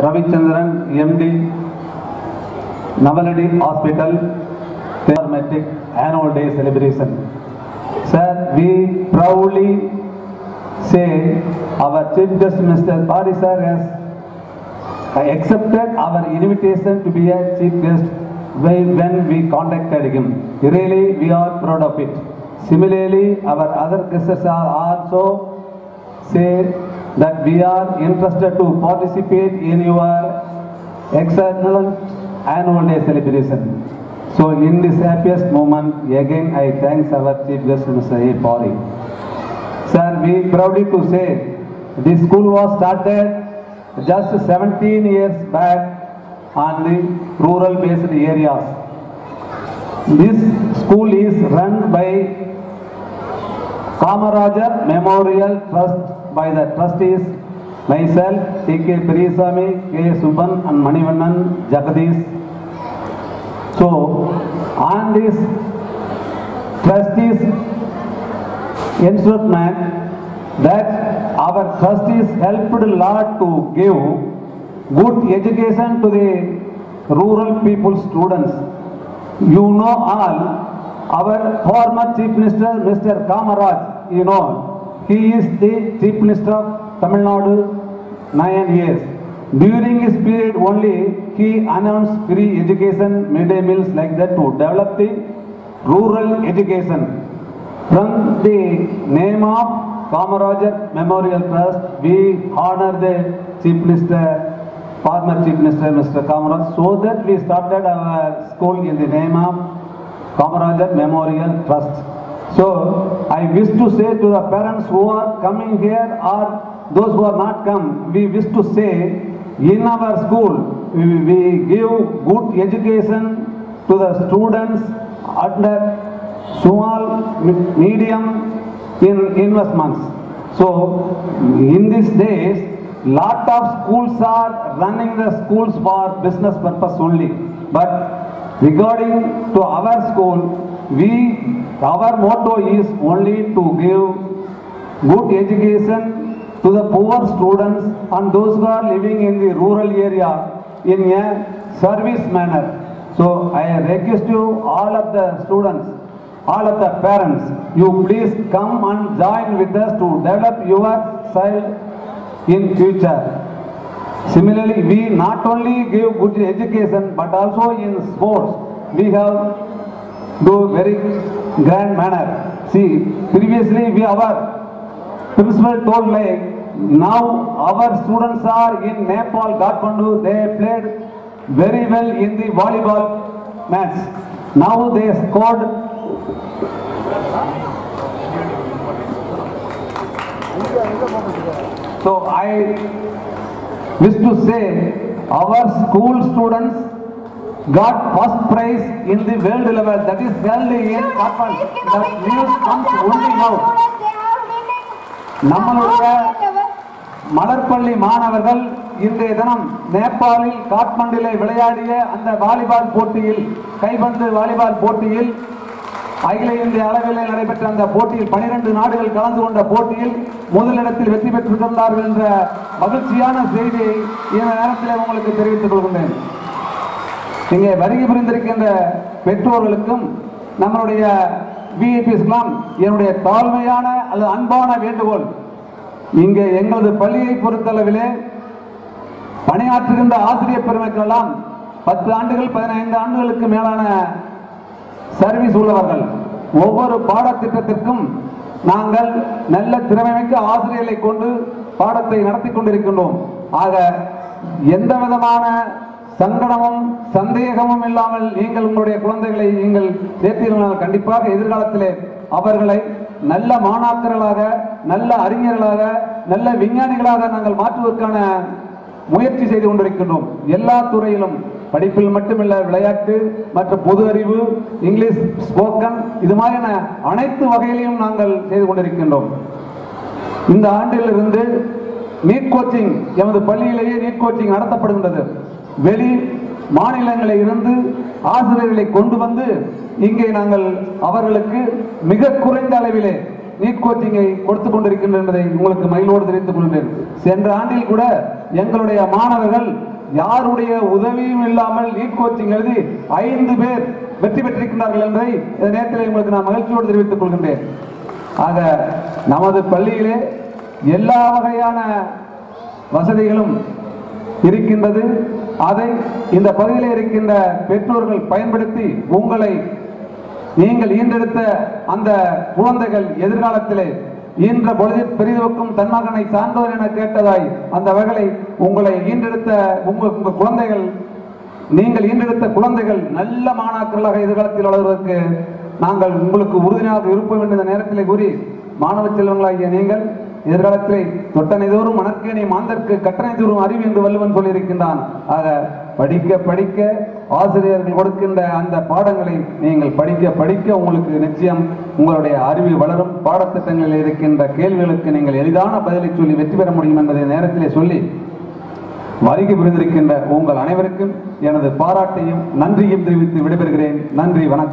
Ravichandran, MD, Navaladi Hospital, Thermatic Annual Day Celebration. Sir, we proudly say our Chief Guest Mr. Pari sir has accepted our invitation to be a Chief Guest when we contacted him. Really, we are proud of it. Similarly, our other guests are also say that we are interested to participate in your excellent annual day celebration. So in this happiest moment, again I thank our Chief Guest Mr. A. Pari. Sir, we proudly to say this school was started just 17 years back on the rural based areas. This school is run by Kamarajar Memorial Trust by the trustees, myself, T.K. Perisami, K. Subban and Manivannan Jagadish. So, on this trustees instrument that our trustees helped a lot to give good education to the rural people students. You know all, our former Chief Minister, Mr. Kamaraj, you know, he is the Chief Minister of Tamil Nadu 9 years. During his period only, he announced free education, midday meals like that to develop the rural education. From the name of Kamarajar Memorial Trust, we honor the Chief Minister, former Chief Minister Mr. Kamaraj, so that we started our school in the name of Kamarajar Memorial Trust. So, I wish to say to the parents who are coming here or those who are not come, we wish to say, in our school, we give good education to the students under small, medium investments. So, in these days, lot of schools are running the schools for business purpose only. But regarding to our school, our motto is only to give good education to the poor students and those who are living in the rural area in a service manner. So I request you, all of the students, all of the parents, you please come and join with us to develop your child in future. Similarly, we not only give good education but also in sports we have do very grand manner. See, previously our principal told like, now our students are in Nepal, Kathmandu, they played very well in the volleyball match. Now they scored so I wish to say our school students got first prize in the world level, that is held in Kathmandu. The news comes only now. நம்மளுடைய மலர்பள்ளி மாணவர்கள் இன்றைய தினம் நேபாளில் காத்மண்டிலே விளையாடிய அந்த volleyball போட்டியில், கைபந்து volleyball போட்டியில், அகில இந்திய அளவில் நடைபெற்ற அந்த போட்டியில் 12 நாடுகள் கலந்து கொண்ட போட்டியில் முதலிடத்தில் வெற்றி பெற்றிருந்தார்கள் என்ற மகிழ்ச்சியான செய்தியை இந்த நேரத்தில் உங்களுக்கு தெரிவித்துக் கொள்கின்றேன். இங்கே வருகை புரிந்திருக்கின்ற பெற்றோர்களுக்கும் நம்மளுடைய விஐபிஸ்லாம் என்னுடைய தாழ்மையான அல்லது அன்பான வேண்டுகோள், இங்கே எங்களது பள்ளியை பொறுத்தளவிலே பணியாற்றுகின்ற ஆசிரியர் பெருமக்களெல்லாம் 10 ஆண்டுகள் 15 ஆண்டுகளுக்கு மேலான சர்வீஸ் உள்ளவர்கள். ஒவ்வொரு பாடத்திட்டத்திற்கும் நாங்கள் நல்ல திறமைமிக்க ஆசிரியர்களை கொண்டு பாடத்தை நடத்தி கொண்டிருக்கின்றோம். ஆக எந்த விதமான சங்கடமும் சந்தேகமும் இல்லாமல் நீங்கள் உங்களுடைய குழந்தைகளை நீங்கள் சேர்த்தீர்கள், கண்டிப்பாக எதிர்காலத்திலே அவர்களை நல்ல மாணாக்கர்களாக, நல்ல அறிஞர்களாக, நல்ல விஞ்ஞானிகளாக நாங்கள் மாற்றுவதற்கான முயற்சி செய்து கொண்டிருக்கின்றோம். எல்லா துறையிலும், படிப்பில் மட்டுமில்ல, விளையாட்டு மற்றும் பொது அறிவு, இங்கிலீஷ் ஸ்போக்கன், இது மாதிரியான அனைத்து வகையிலையும் நாங்கள் செய்து கொண்டிருக்கின்றோம். இந்த ஆண்டிலிருந்து நீட் கோச்சிங், எமது பள்ளியிலேயே நீட் கோச்சிங் நடத்தப்படுகின்றது. வெளி மாநிலங்களில் இருந்து ஆசிரியர்களை கொண்டு வந்து இங்கே நாங்கள் அவர்களுக்கு மிக குறைந்த அளவிலே நீட் கோச்சிங்கை கொடுத்துக் கொண்டிருக்கின்றனர் என்பதை உங்களுக்கு மகிழ்வோடு தெரிவித்துக் கொள்கிறேன். சென்ற ஆண்டில் கூட எங்களுடைய மாணவர்கள் யாருடைய உதவியும் இல்லாமல் நீட் கோச்சிங் எழுதி 5 பேர் வெற்றி பெற்றிருக்கிறார்கள் என்பதை இந்த நேரத்தில் உங்களுக்கு நான் மகிழ்ச்சியோடு தெரிவித்துக் கொள்கின்றேன். ஆக நமது பள்ளியிலே எல்லா வகையான வசதிகளும் இருக்கின்றது. அதை இந்த பகுதியில் இருக்கின்ற பெற்றோர்கள் பயன்படுத்தி உங்களை நீங்கள் ஈன்றெடுத்த அந்த குழந்தைகள் எதிர்காலத்திலே ஈன்ற பொழுது பெரிதுக்கும் தன்மகனை சான்றோர் என கேட்டதாய் அந்த வகைகளை உங்களை ஈன்றெடுத்த உங்க குழந்தைகள் நீங்கள் ஈன்றெடுத்த குழந்தைகள் நல்ல மாணாக்கர்களாக எதிர்காலத்தில் வளர்வதற்கு நாங்கள் உங்களுக்கு உறுதுணையாக இருப்போம் என்ற நேரத்திலே கூறி மாணவ செல்வங்களாகிய நீங்கள் எதிர்காலத்திலே தொட்டனை தோறும் மணற்கேணி மாந்தற்கு கட்டணை தோறும் அறிவு என்று வள்ளுவன் சொல்லியிருக்கின்றான். ஆக படிக்க படிக்க ஆசிரியர்கள் கொடுக்கின்ற அந்த பாடங்களை நீங்கள் படிக்க படிக்க உங்களுக்கு நிச்சயம் உங்களுடைய அறிவு வளரும். பாடத்திட்டங்களில் இருக்கின்ற கேள்விகளுக்கு நீங்கள் எளிதான பதிலை சொல்லி வெற்றி பெற முடியும் என்பதை நேரத்திலே சொல்லி வருகை புரிந்திருக்கின்ற உங்கள் அனைவருக்கும் எனது பாராட்டையும் நன்றியும் தெரிவித்து விடைபெறுகிறேன். நன்றி, வணக்கம்.